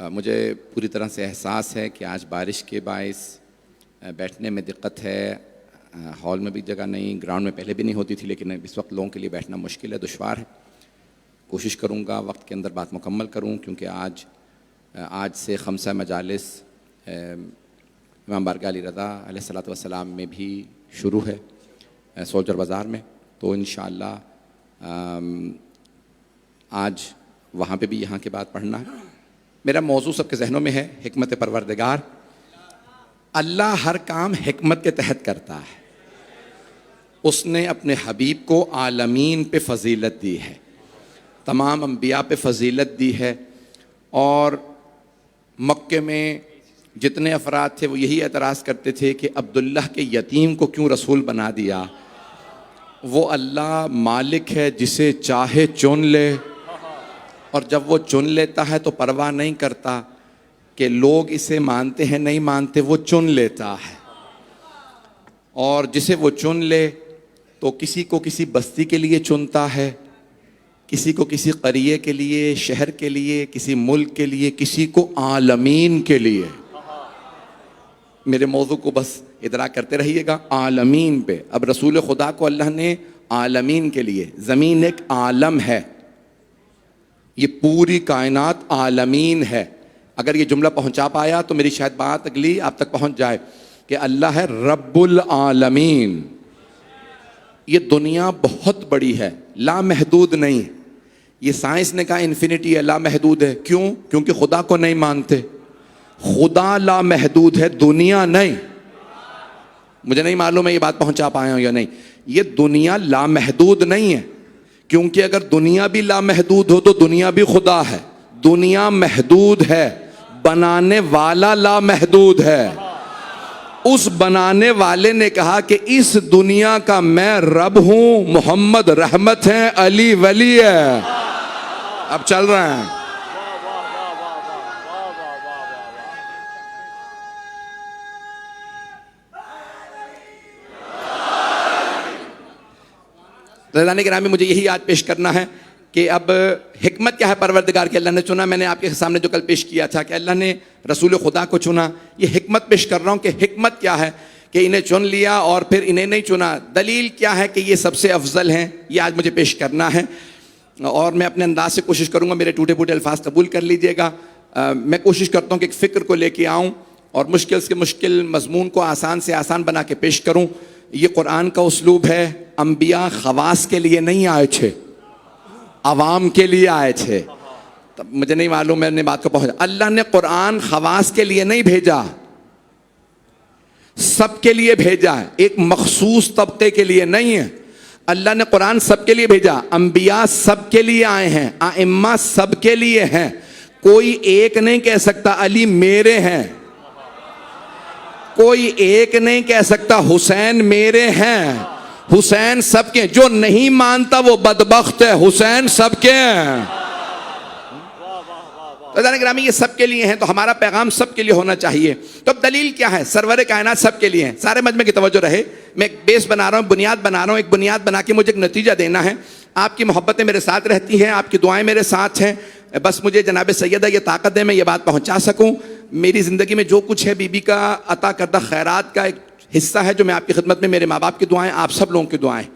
मुझे पूरी तरह से एहसास है कि आज बारिश के बायस बैठने में दिक्कत है। हॉल में भी जगह नहीं, ग्राउंड में पहले भी नहीं होती थी, लेकिन इस वक्त लोगों के लिए बैठना मुश्किल है, दुश्वार है। कोशिश करूँगा वक्त के अंदर बात मुकम्मल करूँ, क्योंकि आज से खमसा मजालिस इमाम बारगाह अली रज़ा अलैहिस्सलातु वस्सलाम में भी शुरू है सोल्जर बाज़ार में। तो इंशाअल्लाह आज वहाँ पे भी यहाँ के बाद पढ़ना है। मेरा मौजू सबके जहनों में है, हिकमत परवरदिगार। अल्लाह हर काम हिकमत के तहत करता है। उसने अपने हबीब को आलमीन पे फ़जीलत दी है, तमाम अंबिया पे फ़जीलत दी है। और मक्के में जितने अफराद थे वो यही एतराज़ करते थे कि अब्दुल्लाह के यतीम को क्यों रसूल बना दिया। वो अल्लाह मालिक है, जिसे चाहे चुन ले, और जब वो चुन लेता है तो परवाह नहीं करता कि लोग इसे मानते हैं नहीं मानते, वो चुन लेता है। और जिसे वो चुन ले तो किसी को किसी बस्ती के लिए चुनता है, किसी को किसी क़रिये के लिए, शहर के लिए, किसी मुल्क के लिए, किसी को आलमीन के लिए। मेरे मौजू को बस इदराक करते रहिएगा, आलमीन पे। अब रसूल खुदा को अल्लाह ने आलमीन के लिए, ज़मीन एक आलम है, ये पूरी कायनात आलमीन है। अगर ये जुमला पहुंचा पाया तो मेरी शायद बात अगली आप तक पहुंच जाए कि अल्लाह है रब्बुल आलमीन। ये दुनिया बहुत बड़ी है, लामहदूद नहीं। ये साइंस ने कहा इन्फिनिटी है, लामहदूद है। क्यों? क्योंकि खुदा को नहीं मानते। खुदा लामहदूद है, दुनिया नहीं। मुझे नहीं मालूम है ये बात पहुंचा पाया हूं या नहीं। ये दुनिया लामहदूद नहीं है, क्योंकि अगर दुनिया भी लामहदूद हो तो दुनिया भी खुदा है। दुनिया महदूद है, बनाने वाला लामहदूद है। उस बनाने वाले ने कहा कि इस दुनिया का मैं रब हूं, मोहम्मद रहमत है, अली वली है। अब चल रहे हैं। रज़ान गिरामी, मुझे यही आज पेश करना है कि अब हिकमत क्या है परवरदिगार की अल्लाह ने चुना। मैंने आपके सामने जो कल पेश किया था कि अल्लाह ने रसूल खुदा को चुना, ये हिकमत पेश कर रहा हूँ कि हिकमत क्या है कि इन्हें चुन लिया और फिर इन्हें नहीं चुना। दलील क्या है कि ये सबसे अफजल हैं, ये आज मुझे पेश करना है और मैं अपने अंदाज से कोशिश करूँगा, मेरे टूटे फूटे अल्फाज कबूल कर लीजिएगा। मैं कोशिश करता हूँ कि एक फ़िक्र को लेके आऊँ और मुश्किल से मुश्किल मजमून को आसान से आसान बना के पेश करूँ। ये कुरान का उसलूब है। अम्बिया खवास के लिए नहीं आए थे, अवाम के लिए आए थे। तब मुझे नहीं मालूम मैंने बात को पहुंचा। अल्लाह ने कुरान खवास के लिए नहीं भेजा, सबके लिए भेजा है, एक मखसूस तबके के लिए नहीं है। अल्लाह ने कुरान सबके लिए भेजा। अंबिया सबके लिए आए हैं, आइम्मा सबके लिए हैं। कोई एक नहीं कह सकता अली मेरे हैं, कोई एक नहीं कह सकता हुसैन मेरे हैं। हुसैन सबके, जो नहीं मानता वो बदबख्त है, हुसैन सबके हैं। तो ग्रामी ये सबके लिए हैं, तो हमारा पैगाम सबके लिए होना चाहिए। तो अब दलील क्या है? सरवर कायनात सबके लिए हैं। सारे मजमे की तवज्जो रहे, मैं एक बेस बना रहा हूँ, बुनियाद बना रहा हूँ। एक बुनियाद बना के मुझे एक नतीजा देना है। आपकी मोहब्बतें मेरे साथ रहती हैं, आपकी दुआएं मेरे साथ हैं। बस मुझे जनाब सैयदा ये ताकत दे, मैं ये बात पहुँचा सकूँ। मेरी ज़िंदगी में जो कुछ है बीबी का अता करदा खैरात का एक हिस्सा है जो मैं आपकी खिदमत में, मेरे माँ बाप की दुआएं, आप सब लोगों की दुआएं।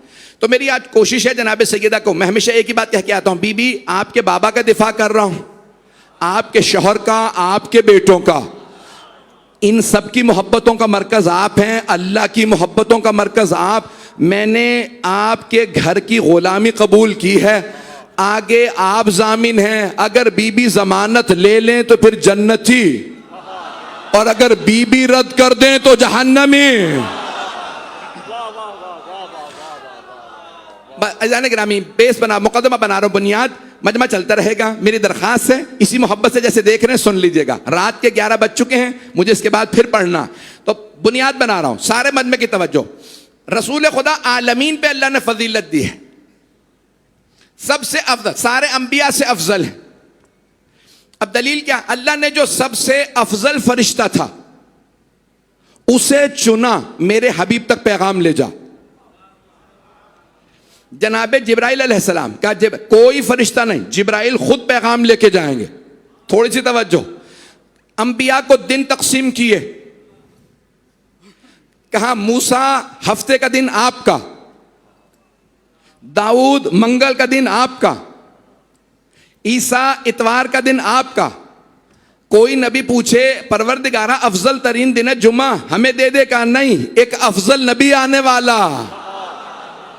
तो मेरी आज कोशिश है जनाब सैयदा को, मैं हमेशा एक ही बात कह के आता हूँ, बीबी आपके बाबा का दिफा कर रहा हूँ, आपके शौहर का, आपके बेटों का, इन सब की मोहब्बतों का मरकज आप हैं, अल्लाह की मोहब्बतों का मरकज आप। मैंने आपके घर की गुलामी कबूल की है, आगे आप जामिन हैं। अगर बीबी जमानत ले लें तो फिर जन्नती, और अगर बीबी रद्द कर दें तो जहन्नमी। अजान ग्रामी बेस बना, मुकदमा बना रहा हूं, बुनियाद, मजमा चलता रहेगा। मेरी दरखास्त है इसी मोहब्बत से जैसे देख रहे हैं सुन लीजिएगा। रात के 11 बज चुके हैं, मुझे इसके बाद फिर पढ़ना, तो बुनियाद बना रहा हूं। सारे मजमे की तवज्जो। रसूल खुदा आलमीन पे अल्लाह ने फजीलत दी है, सबसे अफजल, सारे अंबिया से अफजल है। अब दलील क्या? अल्लाह ने जो सबसे अफजल फरिश्ता था उसे चुना, मेरे हबीब तक पैगाम ले जा। जनाब जिब्राइल अलैहिस्सलाम का, कोई फरिश्ता नहीं, जिब्राइल खुद पैगाम लेके जाएंगे। थोड़ी सी तवज्जो। अंबिया को दिन तकसीम किए, कहा मूसा हफ्ते का दिन आपका, दाऊद मंगल का दिन आपका, ईसा इतवार का दिन आपका। कोई नबी पूछे परवरदिगारा अफजल तरीन दिन है जुमा, हमें दे दे का नहीं, एक अफजल नबी आने वाला।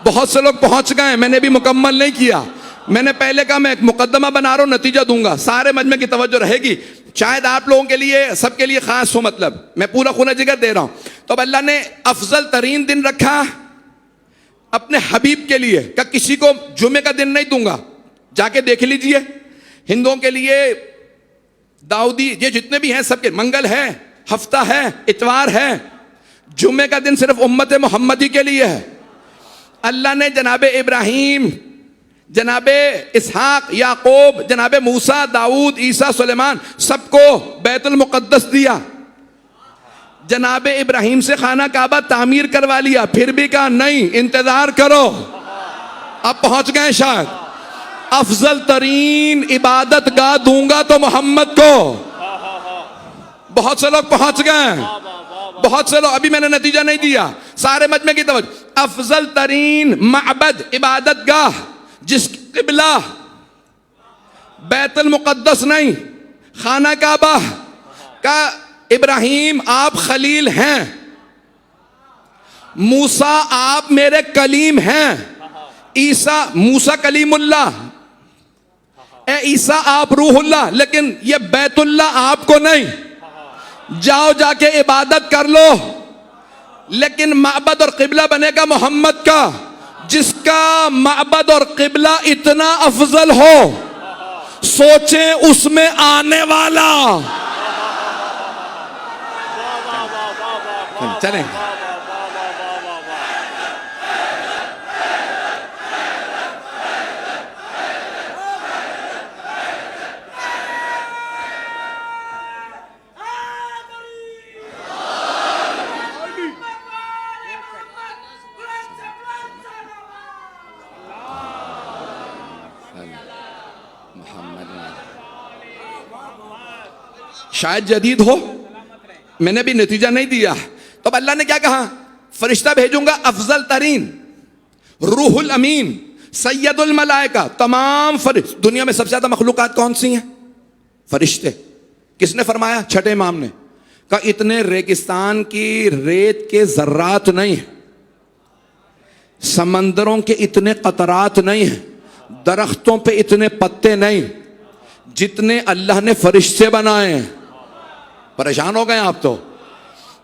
बहुत से लोग पहुंच गए, मैंने भी मुकम्मल नहीं किया। मैंने पहले कहा मैं एक मुकदमा बना रहा हूं, नतीजा दूंगा। सारे मजमे की तवज्जो रहेगी, शायद आप लोगों के लिए, सबके लिए खास हो, मतलब मैं पूरा खून जिगर दे रहा हूं। तो अब अल्लाह ने अफजल तरीन दिन रखा अपने हबीब के लिए, का किसी को जुमे का दिन नहीं दूंगा, जाके देख लीजिए। हिंदुओं के लिए दाऊदी, ये जितने भी हैं सबके मंगल है, हफ्ता है, इतवार है, जुमे का दिन सिर्फ उम्मत मोहम्मदी के लिए है। अल्लाह ने जनाबे इब्राहीम, जनाबे इसहाक, याकूब, जनाबे मूसा, दाऊद, ईसा, सुलेमान, सबको बैतुल मुक़द्दस दिया। जनाबे इब्राहीम से खाना काबा तामीर करवा लिया, फिर भी कहा नहीं, इंतजार करो, अब पहुंच गए शायद। अफजल तरीन इबादत गाह दूंगा तो मोहम्मद को। बहुत से लोग पहुंच गए, बहुत से लोग, अभी मैंने नतीजा नहीं दिया। सारे मजमे की तवज्जो। अफजल तरीन माबद, इबादत गाह, जिस किबला बैतुल मुक़द्दस नहीं, खाना काबा का, इब्राहीम आप खलील हैं, मूसा आप मेरे कलीम हैं, ईसा, मूसा कलीमुल्लाह, ए ईसा आप रूहुल्लाह, लेकिन ये बैतुल्लाह आपको नहीं। जाओ जाके इबादत कर लो, लेकिन माबद और किबला बनेगा मोहम्मद का। जिसका माबद और किबला इतना अफजल हो, सोचें उसमें आने वाला। चलें, शायद जदीद हो, मैंने भी नतीजा नहीं दिया। तो अब अल्लाह ने क्या कहा, फरिश्ता भेजूंगा अफजल तरीन, रूहुल अमीन, सैयदुल मलाइका, तमाम फरिश्ते। दुनिया में सबसे ज्यादा मखलूकात कौन सी हैं? फरिश्ते। किसने फरमाया? छठे इमाम ने कहा इतने रेगिस्तान की रेत के जर्रात नहीं है, समंदरों के इतने कतरात नहीं है, दरख्तों पे इतने पत्ते नहीं जितने अल्लाह ने फरिश्ते बनाए हैं। परेशान हो गए आप तो,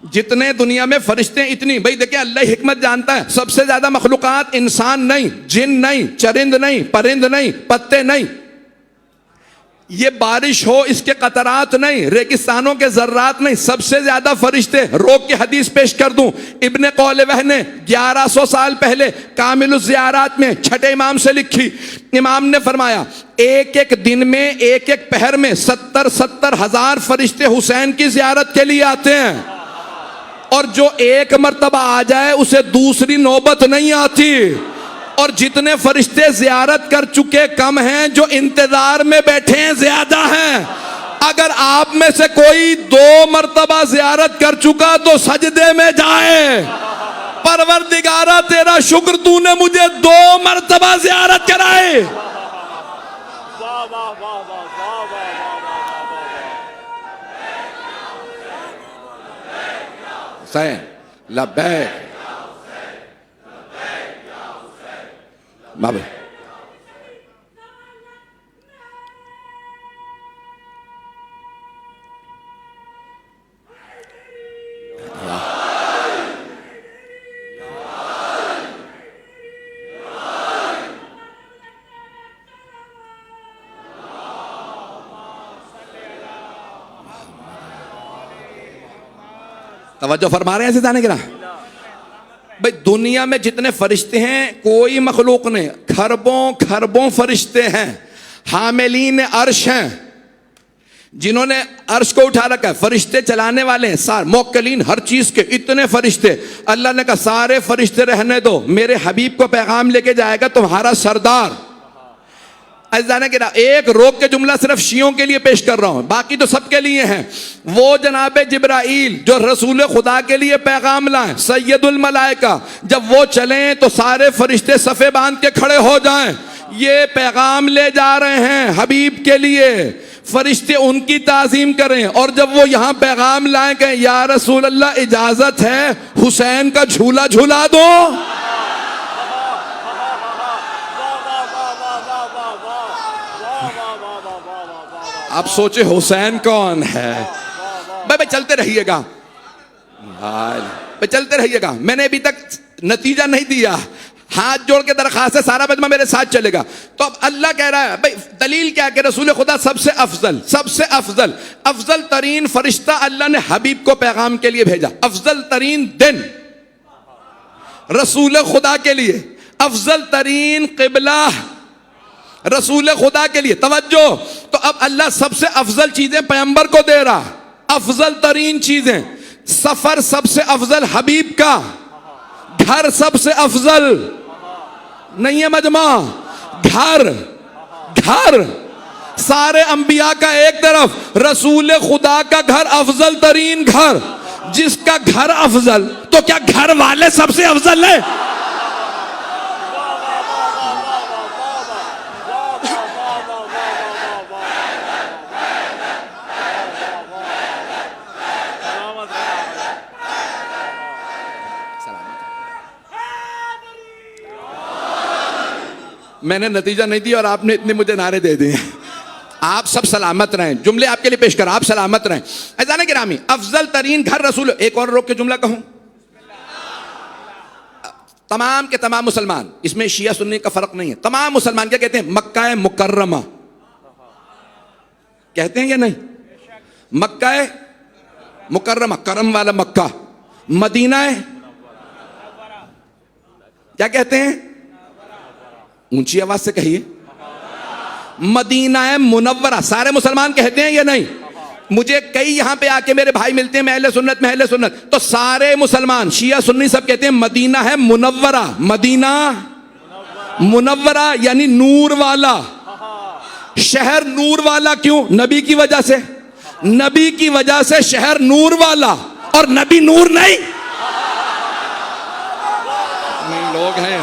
जितने दुनिया में फरिश्ते इतनी। भाई देखिए अल्लाह हिकमत जानता है, सबसे ज्यादा मखलूकात इंसान नहीं, जिन नहीं, चरिंद नहीं, परिंद नहीं, पत्ते नहीं, ये बारिश हो इसके कतरात नहीं, रेगिस्तानों के जर्रात नहीं, सबसे ज्यादा फरिश्ते। रोक के हदीस पेश कर दूं, इब्ने कौलवह ने 1100 साल पहले कामिलुज ज़ियारात में छठे इमाम से लिखी। इमाम ने फरमाया एक एक दिन में, एक एक पहर में 70-70 हजार फरिश्ते हुसैन की ज़ियारत के लिए आते हैं, और जो एक मर्तबा आ जाए उसे दूसरी नौबत नहीं आती। और जितने फरिश्ते ज़ियारत कर चुके कम हैं, जो इंतजार में बैठे हैं ज्यादा हैं। अगर आप में से कोई 2 मर्तबा ज़ियारत कर चुका तो सजदे में जाए, परवरदिगारा तेरा शुक्र तूने मुझे 2 मर्तबा ज़ियारत कराए। लब्बैक बाबा। तवज्जो फरमा रहे हैं ऐसे जाने के ना भाई। दुनिया में जितने फरिश्ते हैं कोई मखलूक नहीं, खरबों खरबों फरिश्ते हैं, हामिलीन अर्श हैं, जिन्होंने अर्श को उठा रखा है, फरिश्ते चलाने वाले हैं, सारे मोक्कलीन हर चीज के, इतने फरिश्ते। अल्लाह ने कहा सारे फरिश्ते रहने दो, मेरे हबीब को पैगाम लेके जाएगा तुम्हारा सरदार। जाने के ना एक रोक के जुमला सिर्फ शियों के लिए पेश कर रहा हूं, बाकी तो सबके लिए हैं। वो जनाबे जिब्राइल जो रसूल खुदा के लिए पैगाम लाए, सैयदुल मलाइका, जब वो चलें तो सारे फरिश्ते सफ़े बांध के खड़े हो जाएं, ये पैगाम ले जा रहे हैं हबीब के लिए, फरिश्ते उनकी ताज़ीम करें। और जब वो यहाँ पैगाम लाए गए, या रसूल अल्लाह इजाजत है हुसैन का झूला झूला दो। आप सोचे हुसैन कौन है? भाई चलते रहिएगा, भाई चलते रहिएगा। मैंने अभी तक नतीजा नहीं दिया, हाथ जोड़ के दरखास्त है सारा मजमा मेरे साथ चलेगा। तो अब अल्लाह कह रहा है भाई दलील क्या कि रसूल खुदा सबसे अफजल, सबसे अफजल, अफजल तरीन फरिश्ता अल्लाह ने हबीब को पैगाम के लिए भेजा। अफजल तरीन दिन रसूल खुदा के लिए, अफजल तरीन क़िबला रसूल खुदा के लिए। तवज्जो, तो अब अल्लाह सबसे अफजल चीजें पैगंबर को दे रहा, अफजल तरीन चीजें। सफर सबसे अफजल हबीब का, घर सबसे अफजल नहीं है मजमा, घर घर सारे अंबिया का एक तरफ, रसूल खुदा का घर अफजल तरीन घर। जिसका घर अफजल तो क्या घर वाले सबसे अफजल है? मैंने नतीजा नहीं दिया और आपने इतने मुझे नारे दे दिए। आप सब सलामत रहें, जुमले आपके लिए पेश कर, आप सलामत रहें। ऐसा गिरामी अफजल तरीन घर रसूल। एक और रोक के जुमला कहूं, तमाम के तमाम मुसलमान, इसमें शिया सुन्नी का फर्क नहीं है, तमाम मुसलमान क्या कहते हैं? मक्का मुकर्रमा कहते हैं या नहीं? मक्का मुकर्रमा, करम वाला मक्का। मदीना क्या कहते हैं? ऊंची आवाज से कहिए, मदीना मुनव्वरा। सारे मुसलमान कहते हैं या नहीं? मुझे कई यहां पे आके मेरे भाई मिलते हैं महले सुन्नत महले सुन्नत, तो सारे मुसलमान शिया सुन्नी सब कहते हैं मदीना है मुनव्वरा। मदीना मुनव्वरा यानी नूर वाला शहर। नूर वाला क्यों? नबी की वजह से। नबी की वजह से शहर नूर वाला, और नबी नूर नहीं लोग हैं।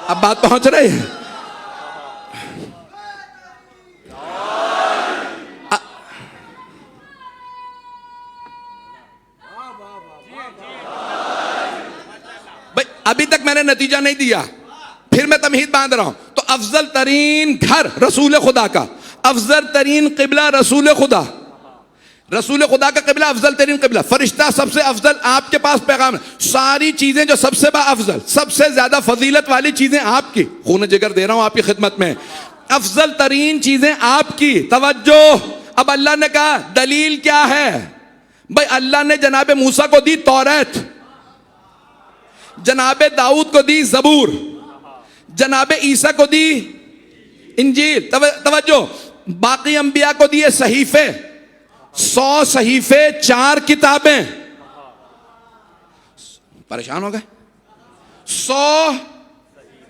अब बात पहुंच रही है। भाई अभी तक मैंने नतीजा नहीं दिया, फिर मैं तमहीद बांध रहा हूं। तो अफजल तरीन घर रसूल खुदा का, अफजल तरीन किबला रसूल खुदा, रसूल खुदा का किबला अफजल तरीन किबला, फरिश्ता सबसे अफजल, आपके पास पैगाम है। सारी चीजें जो सबसे अफजल, सबसे ज्यादा फजीलत वाली चीजें आपकी, खून जिगर दे रहा हूं आपकी खिदमत में, अफजल तरीन चीजें आपकी। तवज्जो, अब अल्लाह ने कहा दलील क्या है? भाई अल्लाह ने जनाबे मूसा को दी तौरात, जनाबे दाऊद को दी जबूर, जनाबे ईसा को दी इंजील। तवज्जो, बाकी अंबिया को दिए सहीफे, 100 सहीफे, 4 किताबें। परेशान हो गए? 100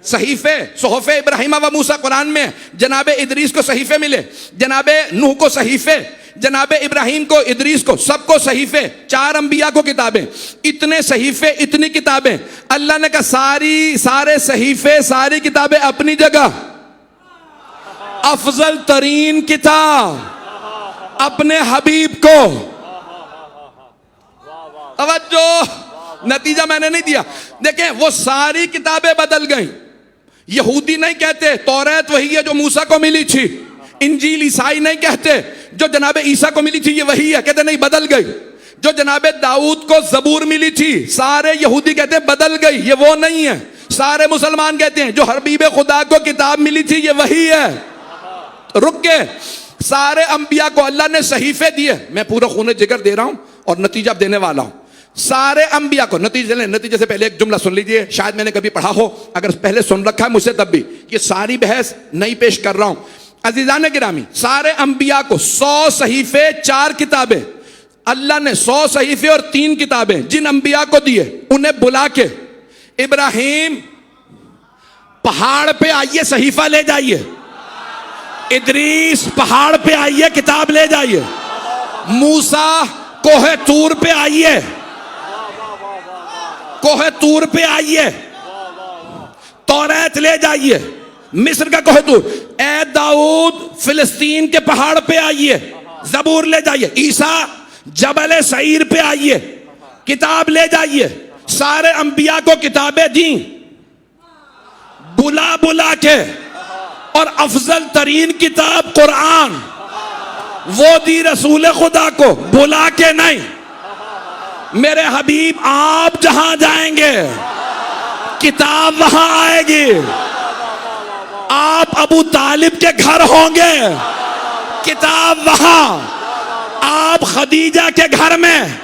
सहीफे, सोहफे इब्राहिम व मूसा कुरान में। जनाबे इदरीस को सहीफे मिले, जनाबे नूह को सहीफे, जनाबे इब्राहिम को, इदरीस को, सबको सहीफे, 4 अंबिया को किताबें। इतने सहीफे, इतनी किताबें। अल्लाह ने कहा सारे सहीफे, सारी किताबें अपनी जगह, अफजल तरीन किताब अपने हबीब को। तवज्जो, नतीजा मैंने नहीं दिया। देखें वो सारी किताबें बदल गई। यहूदी नहीं कहते तौरात वही है जो मूसा को मिली थी, इंजील ईसाई नहीं कहते जो जनाबे ईसा को मिली थी ये वही है, कहते नहीं बदल गई। जो जनाबे दाऊद को जबूर मिली थी, सारे यहूदी कहते बदल गई, ये वो नहीं है। सारे मुसलमान कहते हैं जो हबीब खुदा को किताब मिली थी ये वही है। रुक के सारे अंबिया को अल्लाह ने सहीफे दिए। मैं पूरा खून जिगर दे रहा हूं और नतीजा देने वाला हूं। सारे अंबिया को नतीजे से पहले एक जुमला सुन लीजिए, शायद मैंने कभी पढ़ा हो, अगर पहले सुन रखा है मुझसे तब भी, ये सारी बहस नहीं पेश कर रहा हूं। अजीजान गिरामी, सारे अंबिया को 100 सहीफे, 4 किताबें। अल्लाह ने 100 सहीफे और 3 किताबें जिन अंबिया को दिए, उन्हें बुला के, इब्राहिम पहाड़ पे आइए सहीफा ले जाइए, इदरीस पहाड़ पे आइए किताब ले जाइए, मूसा कोहे तूर पे आइए, कोहे तूर पे आइए तौरात ले जाइए, मिस्र का कोहे तूर। ए दाऊद फिलिस्तीन के पहाड़ पे आइए जबूर ले जाइए, ईसा जबल सईर पे आइए किताब ले जाइए। सारे अंबिया को किताबें दी बुला बुला के, और अफजल तरीन किताब कुरान वो दी रसूल खुदा को बुला के नहीं। मेरे हबीब आप जहां जाएंगे किताब वहां आएगी। आप अबू तालिब के घर होंगे किताब वहां, आप खदीजा के घर में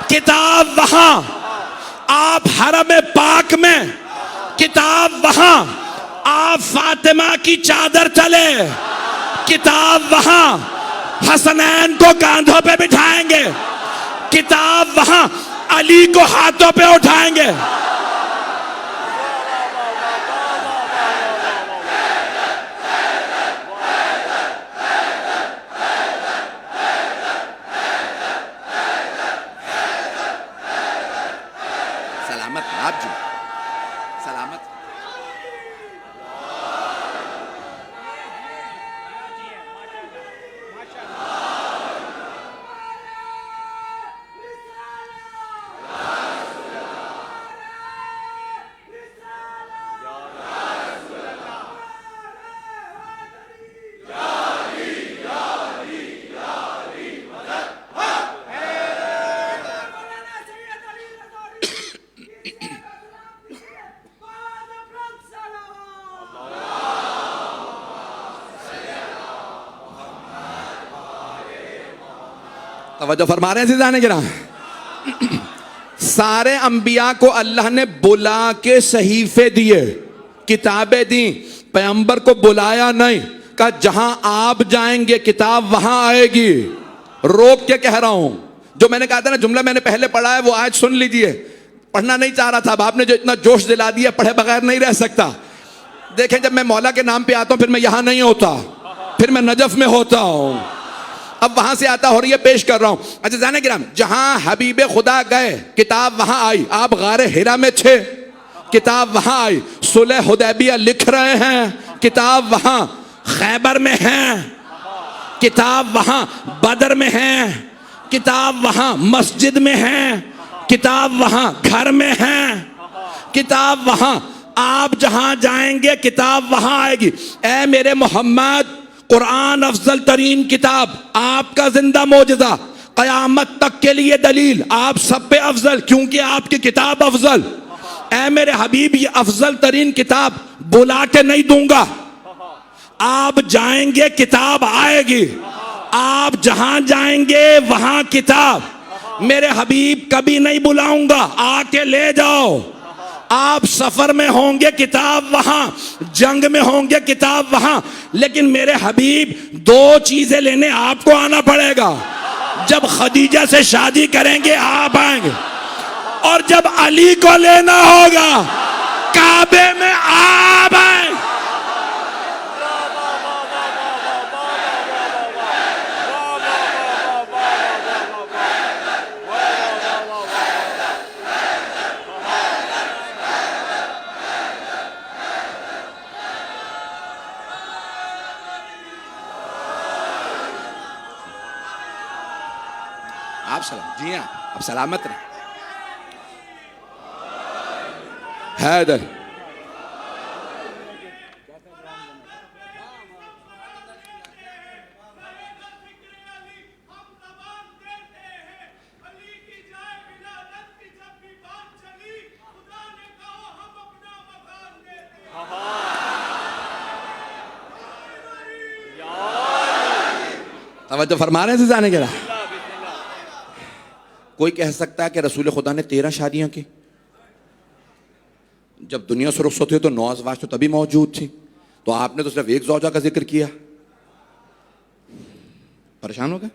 किताब वहां, आप हरम पाक में किताब वहां, आप फातिमा की चादर चले किताब वहां, हसनैन को कांधों पे बिठाएंगे किताब वहां, अली को हाथों पे उठाएंगे। सलामत आप जी, सलामत। तवज्जो फरमा रहे हैं जाने गिरा। सारे अंबिया को अल्लाह ने बुला के सहीफे दिए, किताबें दी, पैगंबर को बुलाया नहीं, कहा जहां आप जाएंगे किताब वहां आएगी। रोक के कह रहा हूं, जो मैंने कहा था ना जुमला मैंने पहले पढ़ा है वो आज सुन लीजिए। पढ़ना नहीं चाह रहा था, अब आपने जो इतना जोश दिला दिया, पढ़े बगैर नहीं रह सकता। देखें, जब मैं मौला के नाम पे आता हूं फिर मैं यहां नहीं होता, फिर मैं नजफ में होता हूं। अब वहां से आता और ये पेश कर रहा हूं। अच्छा जाने गिराम, जहां हबीबे खुदा गए किताब वहां आई। आप गारे हिरा में थे, किताब वहां आई। सुलह हुदैबिया लिख रहे हैं, किताब वहां खैबर में है, किताब वहां बदर में है, किताब वहां मस्जिद में है, किताब वहां घर में है, किताब वहां आप जहां जाएंगे किताब वहां आएगी। ऐ मेरे मोहम्मद, कुरान अफजल तरीन किताब, आपका जिंदा मौजज़ा, कयामत तक के लिए दलील, आप सब पे अफजल क्योंकि आपकी किताब अफजल। ऐ मेरे हबीब, ये अफजल तरीन किताब बुला के नहीं दूंगा, आप जाएंगे किताब आएगी, आप जहां जाएंगे वहां किताब। मेरे हबीब कभी नहीं बुलाऊंगा, आके ले जाओ। आप सफर में होंगे किताब वहां, जंग में होंगे किताब वहां, लेकिन मेरे हबीब दो चीजें लेने आपको आना पड़ेगा। जब खदीजा से शादी करेंगे आप आएंगे, और जब अली को लेना होगा काबे में आप आएंगे। आप सलाम जी, हाँ आप सलामत रहे। हैदर तवज्जो फरमा रहे हैं जाने के लिए। कोई कह सकता है कि रसूल खुदा ने 13 शादियां की। जब दुनिया से रुखसत हुई तो 9 अज़वाज तो तभी मौजूद थी, तो आपने तो सिर्फ एक ज़ौजा का जिक्र किया। परेशान हो गए?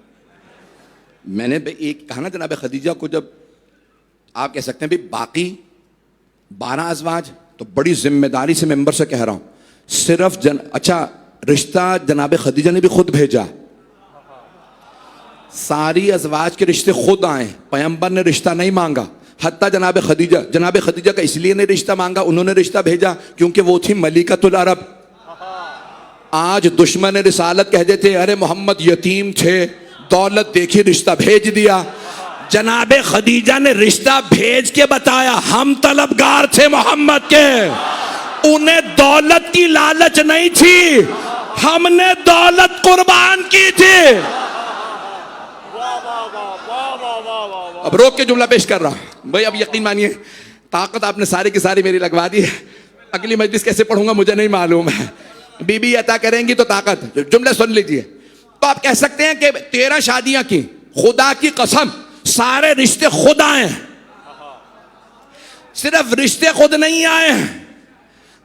मैंने एक कहा ना जनाब खदीजा को, जब आप कह सकते हैं भाई बाकी 12 अज़वाज, तो बड़ी जिम्मेदारी से मेंबर से कह रहा हूं, सिर्फ अच्छा रिश्ता जनाब खदीजा ने भी खुद भेजा, सारी अज़वाज के रिश्ते खुद आए, पैगंबर ने रिश्ता नहीं मांगा। हत्ता जनाब खदीजा का इसलिए नहीं रिश्ता मांगा, उन्होंने रिश्ता भेजा क्योंकि वो थी मलिकतुल अरब। आज दुश्मन रिसालत कह देते अरे मोहम्मद यतीम थे, दौलत देखी रिश्ता भेज दिया। जनाब खदीजा ने रिश्ता भेज के बताया हम तलबगार थे मोहम्मद के, उन्हें दौलत की लालच नहीं थी, हमने दौलत कुर्बान की थी। अब रोक के जुमला पेश कर रहा हूं भाई, अब यकीन मानिए ताकत आपने सारी की सारी मेरी लगवा दी है। अगली मजलिस कैसे पढ़ूंगा मुझे नहीं मालूम है, बीबी अता करेंगी तो ताकत। जुमले सुन लीजिए। तो आप कह सकते हैं कि 13 शादियां की, खुदा की कसम सारे रिश्ते खुद आए। सिर्फ रिश्ते खुद नहीं आए,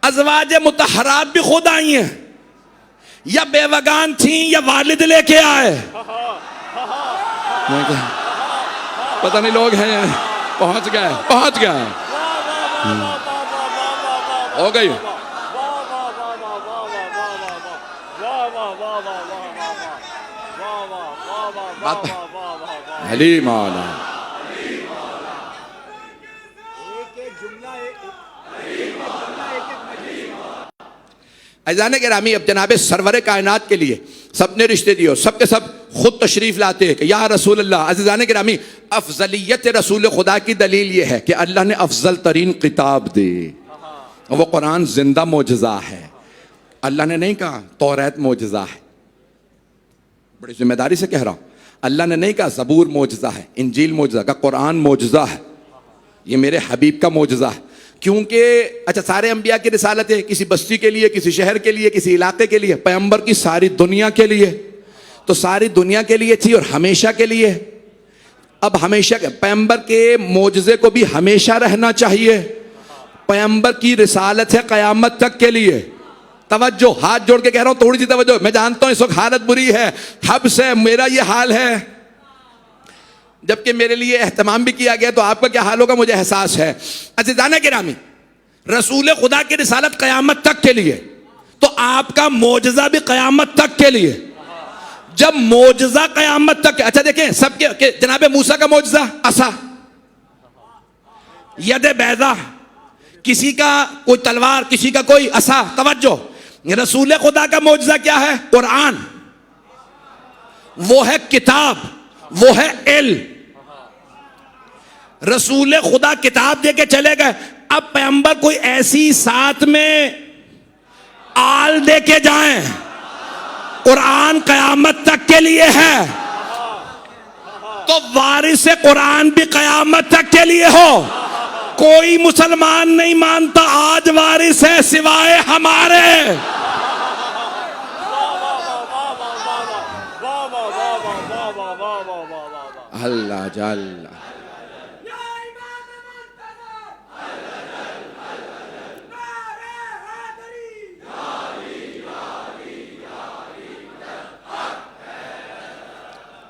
अज़वाज मुतहरात भी खुद आई हैं, या बेवगान थी या वालिद लेके आए। पता नहीं लोग हैं, पहुंच गए हो गई। अली मौला अजाने के रामी, अब जनाबे सरवरे कायनात के लिए सबने रिश्ते दिए, सबके सब खुद तशरीफ लाते हैं कि या रसूल अल्लाह। अज़ीज़ाने गिरामी, अफजलियत रसूल खुदा की दलील ये है कि अल्लाह ने अफजल तरीन किताब दी, वो कुरान जिंदा मोजज़ा है। अल्लाह ने नहीं कहा तौरात मोजज़ा है, बड़ी जिम्मेदारी से कह रहा हूँ। अल्लाह ने नहीं कहा ज़बूर मोजज़ा है, इंजील मोजज़ा का, कुरान मोजज़ा है, ये मेरे हबीब का मोजज़ा है। क्योंकि अच्छा सारे अंबिया की रिसालत है, किसी बस्ती के लिए, किसी शहर के लिए, किसी इलाके के लिए, पैगंबर की सारी दुनिया के लिए, तो सारी दुनिया के लिए थी और हमेशा के लिए। अब हमेशा पैगंबर के मोजज़े को भी हमेशा रहना चाहिए। पैगंबर की रिसालत है क़यामत तक के लिए। तवज्जो, हाथ जोड़ के कह रहा हूं, थोड़ी सी तवज्जो। मैं जानता हूं इस वक्त हालत बुरी है, हब से मेरा ये हाल है, जबकि मेरे लिए एहतमाम भी किया गया, तो आपका क्या हाल होगा मुझे एहसास है। अज़ीज़ाने गिरामी, रसूल खुदा की रिसालत क़यामत तक के लिए, तो आपका मोजज़ा भी क़यामत तक के लिए। जब मोजज़ा क़यामत तक, अच्छा देखें सबके, जनाबे मूसा का मोजज़ा असा, यदे बैदा, किसी का कोई तलवार, किसी का कोई असा। तवज्जो, रसूल खुदा का मोजज़ा क्या है? कुरान, वो है किताब, वो है इल्म। रसूल खुदा किताब दे के चले गए, अब पैगंबर कोई ऐसी साथ में आल दे के जाएं, कुरान क़यामत तक के लिए है, तो वारिस कुरान भी क़यामत तक के लिए हो। कोई मुसलमान नहीं मानता आज वारिस है सिवाय हमारे। अल्लाह जल्ला।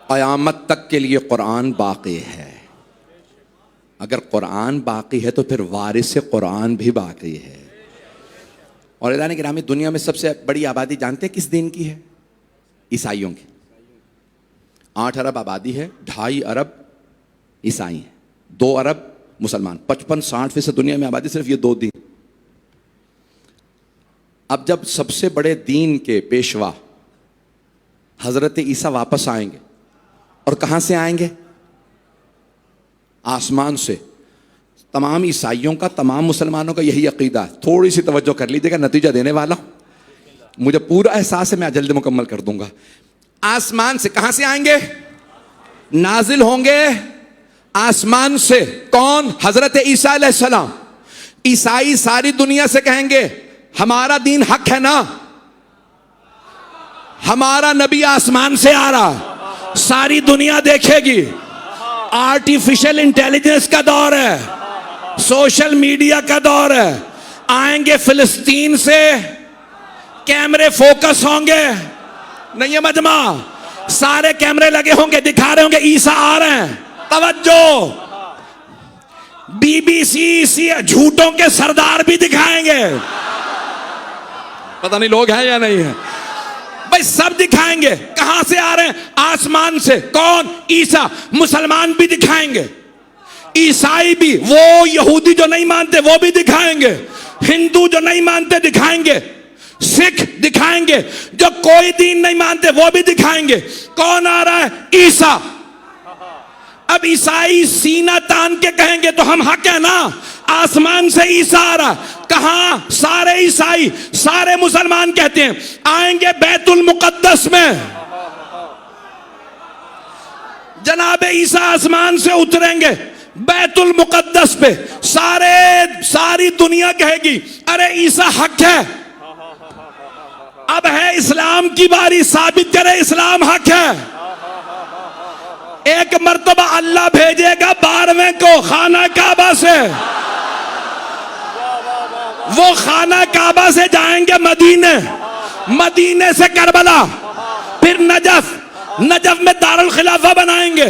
क़यामत तक के लिए कुरान बाक़ी है। अगर कुरान बाक़ी है तो फिर वारिस कुरान भी बाक़ी है। और इलाने गिरामी, दुनिया में सबसे बड़ी आबादी जानते हैं किस दिन की है? ईसाइयों की। 8 अरब आबादी है, 2.5 अरब ईसाई हैं, 2 अरब मुसलमान। 55-60% दुनिया में आबादी सिर्फ ये 2 दीन। अब जब सबसे बड़े दीन के पेशवा हजरत ईसा वापस आएंगे, और कहां से आएंगे? आसमान से। तमाम ईसाइयों का, तमाम मुसलमानों का यही अकीदा है। थोड़ी सी तवज्जो कर लीजिएगा, नतीजा देने वाला हूं, मुझे पूरा एहसास है, मैं जल्द मुकम्मल कर दूंगा। आसमान से। कहां से आएंगे? नाजिल होंगे आसमान से। कौन? हजरत ईसा अलैहिस्सलाम। ईसाई सारी दुनिया से कहेंगे हमारा दीन हक है ना, हमारा नबी आसमान से आ रहा। सारी दुनिया देखेगी। आर्टिफिशियल इंटेलिजेंस का दौर है, सोशल मीडिया का दौर है। आएंगे फिलिस्तीन से, कैमरे फोकस होंगे, नहीं है मजमा, सारे कैमरे लगे होंगे, दिखा रहे होंगे ईसा आ रहे हैं। तवज्जो, बीबीसी झूठों के सरदार भी दिखाएंगे। पता नहीं लोग हैं या नहीं है भाई, सब दिखाएंगे। कहां से आ रहे हैं? आसमान से। कौन? ईसा। मुसलमान भी दिखाएंगे, ईसाई भी, वो यहूदी जो नहीं मानते वो भी दिखाएंगे, हिंदू जो नहीं मानते दिखाएंगे, सिख दिखाएंगे, जो कोई दीन नहीं मानते वो भी दिखाएंगे। कौन आ रहा है? ईसा। अब ईसाई सीना तान के कहेंगे तो हम हक है ना, आसमान से ईसा आ रहा। कहां? सारे ईसाई, सारे मुसलमान कहते हैं आएंगे बैतुल मुकद्दस में। जनाबे ईसा आसमान से उतरेंगे बैतुल मुकद्दस पे। सारी दुनिया कहेगी अरे ईसा हक है। अब है इस्लाम की बारी, साबित करे इस्लाम हक है। एक मर्तबा अल्लाह भेजेगा 12वें को खाना काबा से, वो खाना काबा से जाएंगे मदीने, मदीने से करबला, फिर नजफ, नजफ में दारुल खिलाफा बनाएंगे,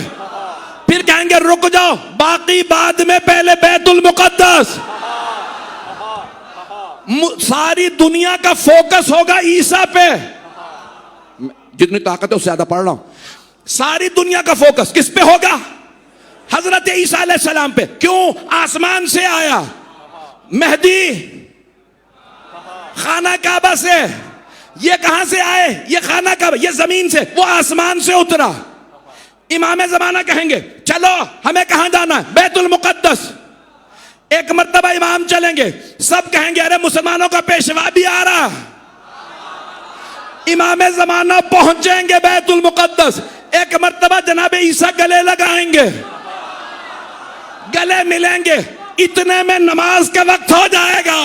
फिर कहेंगे रुक जाओ बाकी बाद में, पहले बैतुल मुकद्दस। सारी दुनिया का फोकस होगा ईसा पे। जितनी ताकत है उससे ज्यादा पढ़ रहा हूं। सारी दुनिया का फोकस किस पे होगा? हजरत ईसा अलैहिस्सलाम पे। क्यों? आसमान से आया। मेहदी खाना काबा से। ये कहां से आए? ये खाना काबा, ये जमीन से, वो आसमान से उतरा। इमाम जमाना कहेंगे चलो हमें कहां जाना है? बैतुल मुकद्दस। एक मर्तबा इमाम चलेंगे, सब कहेंगे अरे मुसलमानों का पेशवा भी आ रहा। इमाम जमाना पहुंचेंगे बैतुल मुकद्दस। एक मर्तबा जनाबे ईसा गले लगाएंगे, गले मिलेंगे, इतने में नमाज का वक्त हो जाएगा।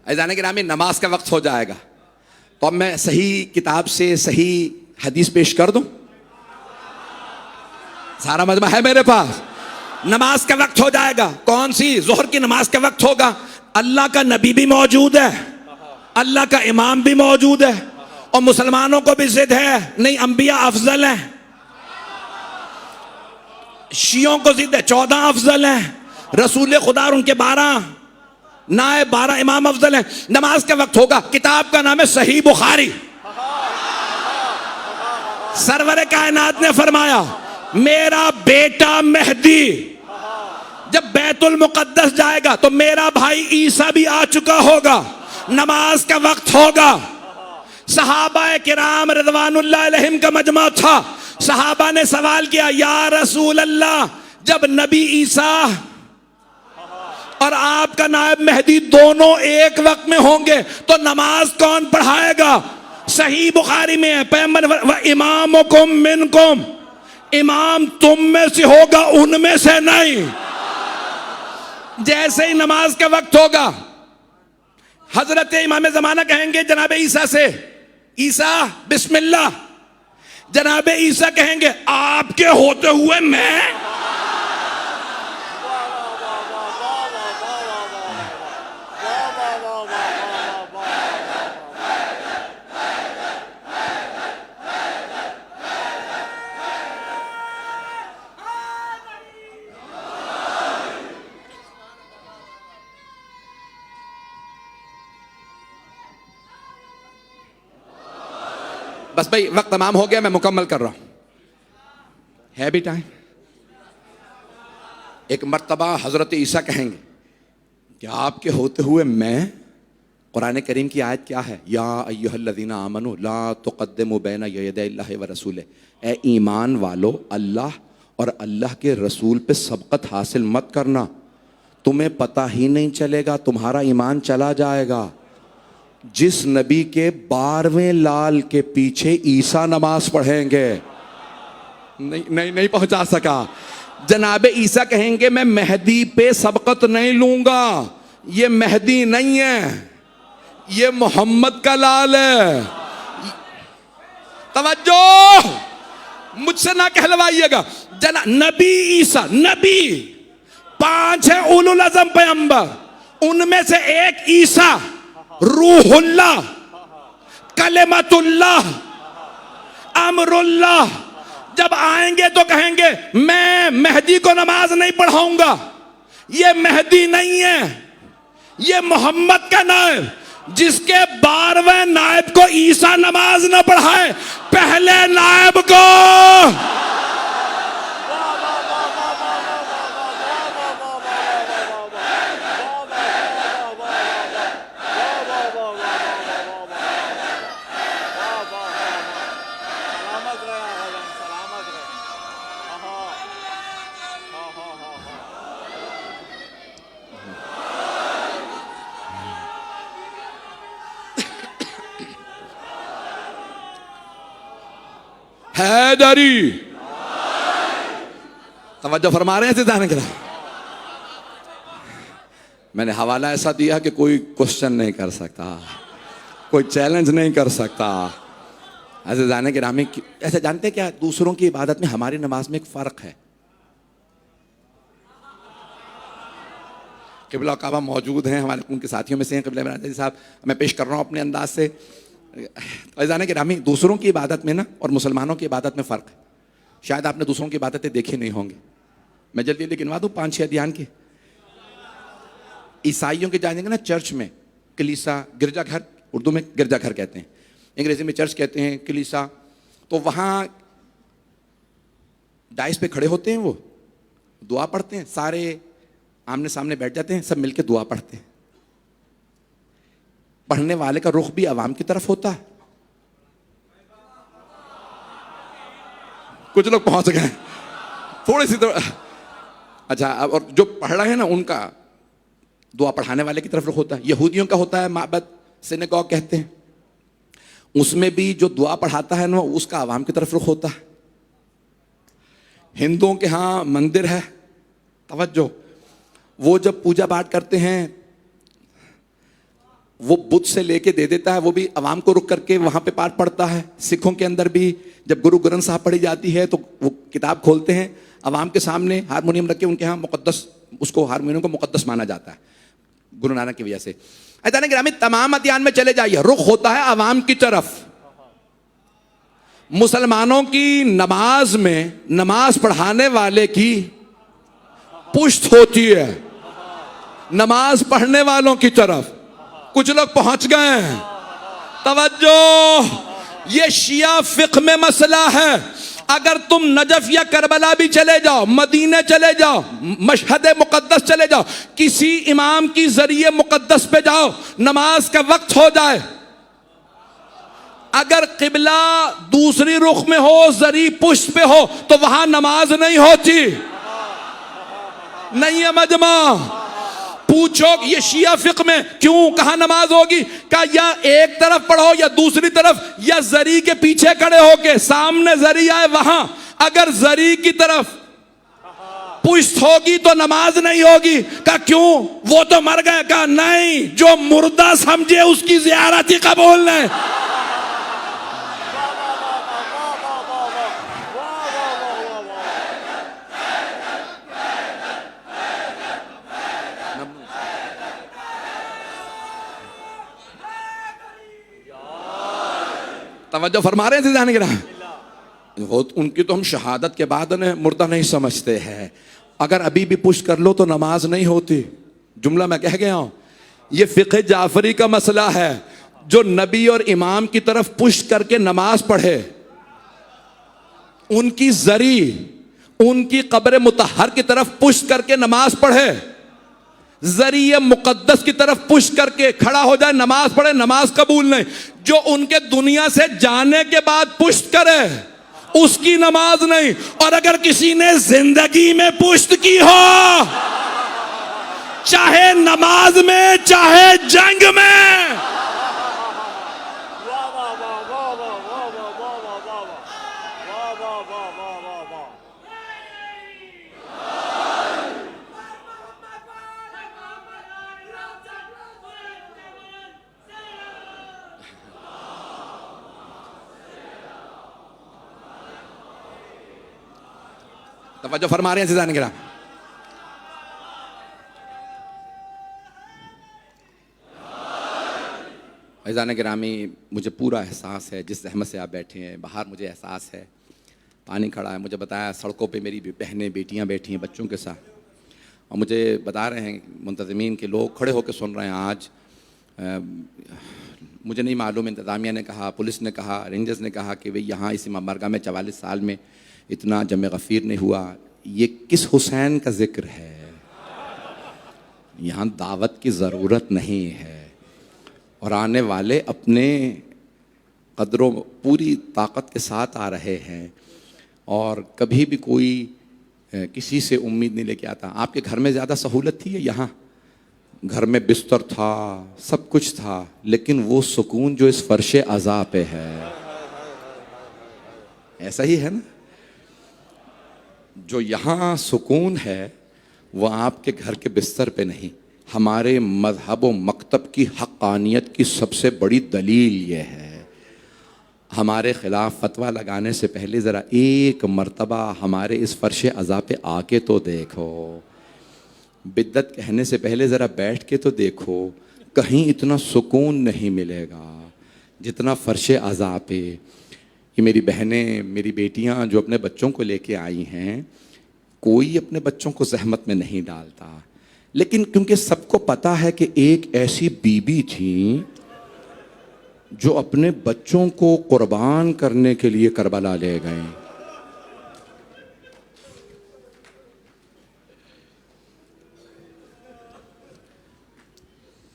अज़ान गिरामी नमाज का वक्त हो जाएगा, तो अब मैं सही किताब से सही हदीस पेश कर दूं? सारा मजमा है मेरे पास। नमाज का वक्त हो जाएगा, कौन सी? जोहर की नमाज का वक्त होगा। अल्लाह का नबी भी मौजूद है, अल्लाह का इमाम भी मौजूद है, और मुसलमानों को भी जिद है नहीं अंबिया अफजल है, शियों को जिद है 14 अफजल है, रसूल खुदा और उनके 12 नायब 12 इमाम अफजल हैं। नमाज का वक्त होगा, किताब का नाम है सही बुखारी। सरवर कायनात ने फरमाया मेरा बेटा मेहदी जब बैतुल मुकद्दस जाएगा तो मेरा भाई ईसा भी आ चुका होगा, नमाज का वक्त होगा। सहाबा किराम रिज़वानुल्लाह अलैहिम का मजमा था। सहाबा ने सवाल किया या रसूल अल्लाह, जब नबी ईसा और आपका नायब मेहदी दोनों एक वक्त में होंगे तो नमाज कौन पढ़ाएगा? सही बुखारी में है, पैगंबर व इमामुकुम मिनकुम, इमाम तुम में से होगा उनमें से नहीं। जैसे ही नमाज का वक्त होगा, हजरत इमाम ज़माना कहेंगे जनाब ईसा से, ईसा बिस्मिल्लाह। जनाब ईसा कहेंगे आपके होते हुए मैं। बस भाई वक्त तमाम हो गया, मैं मुकम्मल कर रहा हूं, है भी टाइम। एक मर्तबा हजरत ईसा कहेंगे कि आपके होते हुए मैं। कुरान करीम की आयत क्या है? या अय्युहल्लज़ीना आमनू ला तुक़द्दिमू बैना यदैल्लाहि व रसूलिही, ए ईमान वालो अल्लाह और अल्लाह के रसूल पे सबकत हासिल मत करना, तुम्हें पता ही नहीं चलेगा, तुम्हारा ईमान चला जाएगा। जिस नबी के 12वें लाल के पीछे ईसा नमाज पढ़ेंगे, नहीं पहुंचा सका। जनाब ईसा कहेंगे मैं मेहदी पे सबकत नहीं लूंगा, ये मेहदी नहीं है, ये मोहम्मद का लाल है। तवज्जो, मुझसे ना कहलवाइएगा। नबी ईसा, नबी 5 है उलुल अज़म पैगंबर, उनमें से एक ईसा रूहुल्लाह, कलिमतुल्लाह, अमरुल्लाह। जब आएंगे तो कहेंगे मैं मेहदी को नमाज नहीं पढ़ाऊंगा, ये मेहदी नहीं है, ये मोहम्मद का नायब। जिसके 12वें नायब को ईसा नमाज न पढ़ाए, पहले नायब को। हैदरी तवज्जो फरमा रहे हैं जाने के लिए। मैंने हवाला ऐसा दिया कि कोई क्वेश्चन नहीं कर सकता, कोई चैलेंज नहीं कर सकता। ऐसे जाने के रामी ऐसे जानते क्या, दूसरों की इबादत में हमारी नमाज में एक फर्क है। क़िबला काबा मौजूद हैं, हमारे उनके साथियों में से हैं क़िबला इमरान साहब, मैं पेश कर रहा हूँ अपने अंदाज से। जाने के रामी दूसरों की इबादत में ना और मुसलमानों की इबादत में फ़र्क है। शायद आपने दूसरों की इबादतें देखी नहीं होंगी, मैं जल्दी जल्दी गिनवा दूँ 5-6 अध्यान की। ईसाइयों के जानेंगे ना चर्च में, कलीसा, गिरजाघर, उर्दू में गिरजाघर कहते हैं, अंग्रेजी में चर्च कहते हैं, कलीसा। तो वहाँ डाइस पे खड़े होते हैं, वो दुआ पढ़ते हैं, सारे आमने सामने बैठ जाते हैं, सब मिलके दुआ पढ़ते हैं। पढ़ने वाले का रुख भी अवाम की तरफ होता है। कुछ लोग पहुंच गए थोड़ी सी तो अच्छा, और जो पढ़ रहे हैं ना उनका दुआ पढ़ाने वाले की तरफ रुख होता है। यहूदियों का होता है माबद, सिनेगॉग कहते हैं, उसमें भी जो दुआ पढ़ाता है ना उसका अवाम की तरफ रुख होता है। हिंदुओं के यहाँ मंदिर है, तवज्जो, वो जब पूजा पाठ करते हैं वो बुद्ध से लेके दे देता है, वो भी अवाम को रुक करके वहां पे पाठ पढ़ता है। सिखों के अंदर भी जब गुरु ग्रंथ साहब पढ़ी जाती है तो वो किताब खोलते हैं, अवाम के सामने हारमोनियम रख के, उनके यहाँ मुकद्दस, उसको हारमोनियम को मुकद्दस माना जाता है गुरु नानक की वजह से। ऐसा नहीं ग्रामीण तमाम अध्ययन में चले जाइए, रुख होता है अवाम की तरफ। मुसलमानों की नमाज में नमाज पढ़ाने वाले की पुष्ट होती है नमाज पढ़ने वालों की तरफ। कुछ लोग पहुंच गए हैं, तवज्जो, ये शिया फिक्र में मसला है। अगर तुम नजफ या करबला भी चले जाओ, मदीने चले जाओ, मशहद मुकद्दस चले जाओ, किसी इमाम की जरिए मुकद्दस पे जाओ, नमाज का वक्त हो जाए, अगर किबला दूसरी रुख में हो, जरी पुष्ट पे हो, तो वहां नमाज नहीं होती। नहीं है मजमा। पूछो ये शिया फिक्र में क्यों, कहां नमाज होगी? क्या या एक तरफ पढ़ो या दूसरी तरफ, या जरी के पीछे खड़े होके, सामने जरी आए वहां, अगर जरी की तरफ पुष्ट होगी तो नमाज नहीं होगी। का क्यों, वो तो मर गए। का नहीं, जो मुर्दा समझे उसकी ज़ियारत ही कबूल नहीं। तवज्जो फरमा रहे हैं जाने गिरा। वो उनकी तो हम शहादत के बाद मुर्दा नहीं समझते हैं। अगर अभी भी पुश कर लो तो नमाज नहीं होती। जुमला मैं कह गया हूं, ये फिक़्ह जाफरी का मसला है। जो नबी और इमाम की तरफ पुश करके नमाज पढ़े, उनकी जरी, उनकी कब्र मुतहर की तरफ पुश करके नमाज पढ़े, जरिए मुकद्दस की तरफ पुश करके खड़ा हो जाए, नमाज पढ़े, नमाज कबूल नहीं। जो उनके दुनिया से जाने के बाद पुष्ट करे, उसकी नमाज नहीं। और अगर किसी ने जिंदगी में पुष्ट की हो, चाहे नमाज में चाहे जंग में, तवज्जो फरमा रहे हैं ज़िदान गिरा। ज़िदान गिरामी, मुझे पूरा एहसास है जिस रहमत से आप बैठे हैं। बाहर मुझे एहसास है, पानी खड़ा है। मुझे बताया सड़कों पे मेरी बहनें बेटियां बैठी हैं बच्चों के साथ, और मुझे बता रहे हैं मुंतज़मीन के लोग खड़े होकर सुन रहे हैं। आज मुझे नहीं मालूम, इंतज़ामिया ने कहा, पुलिस ने कहा, रेंजर्स ने कहा कि भाई यहाँ इस इमाम बारगाह में 44 साल में इतना जमे गफ़ीर नहीं हुआ। ये किस हुसैन का जिक्र है? यहाँ दावत की ज़रूरत नहीं है, और आने वाले अपने कदरों पूरी ताकत के साथ आ रहे हैं, और कभी भी कोई किसी से उम्मीद नहीं लेके आता। आपके घर में ज़्यादा सहूलत थी, यहाँ घर में बिस्तर था, सब कुछ था, लेकिन वो सुकून जो इस फर्शे अज़ा पे है, ऐसा ही है ना। जो यहाँ सुकून है वो आपके घर के बिस्तर पे नहीं। हमारे मज़हब व मकतब की हक़ानियत की सबसे बड़ी दलील ये है। हमारे ख़िलाफ़ फतवा लगाने से पहले ज़रा एक मर्तबा हमारे इस फ़र्श अज़ा पे आके तो देखो। बिद्दत कहने से पहले ज़रा बैठ के तो देखो। कहीं इतना सुकून नहीं मिलेगा जितना फ़र्श अज़ा पे। कि मेरी बहनें, मेरी बेटियां जो अपने बच्चों को लेके आई हैं, कोई अपने बच्चों को जहमत में नहीं डालता, लेकिन क्योंकि सबको पता है कि एक ऐसी बीबी थी जो अपने बच्चों को कुर्बान करने के लिए करबला ले गए।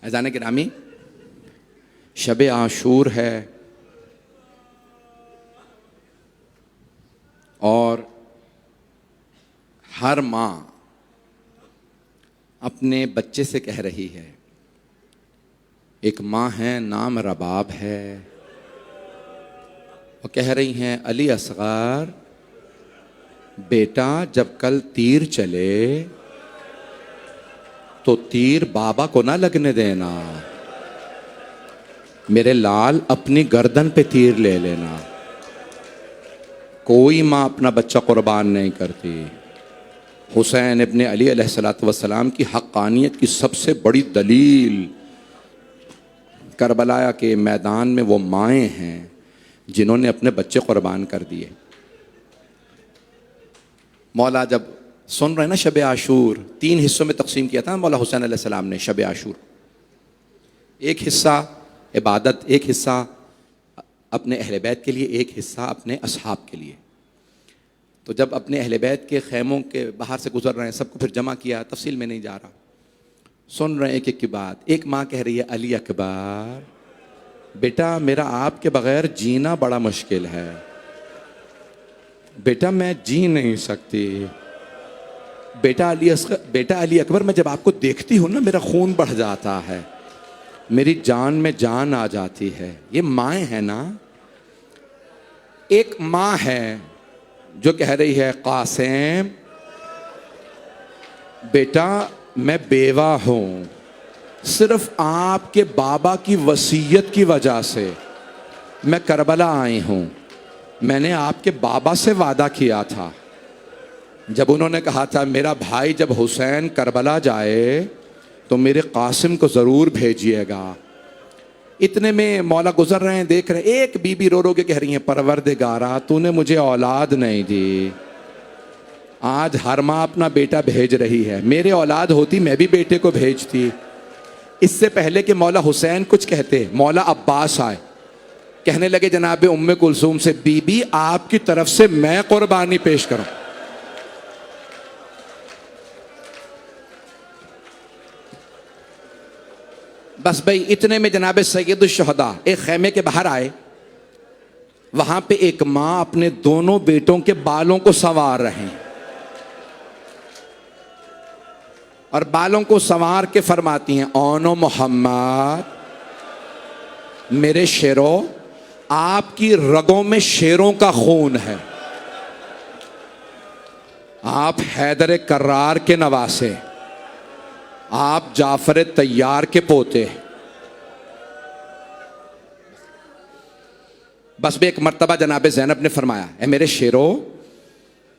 अज़ान गिरामी, शब आशूर है, और हर माँ अपने बच्चे से कह रही है, एक माँ है नाम रबाब है, वो कह रही हैं अली असग़र बेटा जब कल तीर चले तो तीर बाबा को ना लगने देना। मेरे लाल अपनी गर्दन पे तीर ले लेना। कोई माँ अपना बच्चा कुर्बान नहीं करती। हुसैन इब्ने अली अलैहिस्सलातु वस्सलाम की हक़ानियत की सबसे बड़ी दलील करबला के मैदान में वो माएँ हैं जिन्होंने अपने बच्चे कुर्बान कर दिए। मौला जब सुन रहे हैं ना शब आशूर, 3 हिस्सों में तकसीम किया था मौला हुसैन अलैहिस्सलाम ने शब आशूर। एक हिस्सा इबादत, एक हिस्सा अपने अहले बैत के लिए, एक हिस्सा अपने असहाब के लिए। तो जब अपने अहले बैत के खैमों के बाहर से गुजर रहे हैं, सबको फिर जमा किया, तफसील में नहीं जा रहा, सुन रहे हैं एक एक की बात। एक माँ कह रही है अली अकबर, बेटा मेरा आपके बगैर जीना बड़ा मुश्किल है, बेटा मैं जी नहीं सकती। बेटा अली अकबर, मैं जब आपको देखती हूँ ना मेरा खून बढ़ जाता है, मेरी जान में जान आ जाती है। ये माएँ हैं ना। एक माँ है जो कह रही है कासिम बेटा मैं बेवा हूँ, सिर्फ आपके बाबा की वसीयत की वजह से मैं करबला आई हूँ। मैंने आपके बाबा से वादा किया था, जब उन्होंने कहा था मेरा भाई जब हुसैन करबला जाए तो मेरे कासिम को ज़रूर भेजिएगा। इतने में मौला गुजर रहे हैं, देख रहे हैं, एक बीबी रो रो के कह रही है परवरदिगारा तूने मुझे औलाद नहीं दी, आज हर माँ अपना बेटा भेज रही है, मेरे औलाद होती मैं भी बेटे को भेजती। इससे पहले कि मौला हुसैन कुछ कहते, मौला अब्बास आए, कहने लगे जनाब उम्मे कुलसूम से, बीबी आपकी तरफ से मैं कुर्बानी पेश करूं। बस भाई इतने में जनाब सैयदुल शुहदा एक खैमे के बाहर आए। वहां पे एक मां अपने दोनों बेटों के बालों को संवार रहे हैं और बालों को संवार के फरमाती हैं, ओनो मोहम्मद, मेरे शेरों, आपकी रगों में शेरों का खून है, आप हैदर कर्रार के नवासे, आप जाफर तैयार के पोते। बस भी एक मर्तबा जनाब ज़ैनब ने फरमाया, ए मेरे शेरों,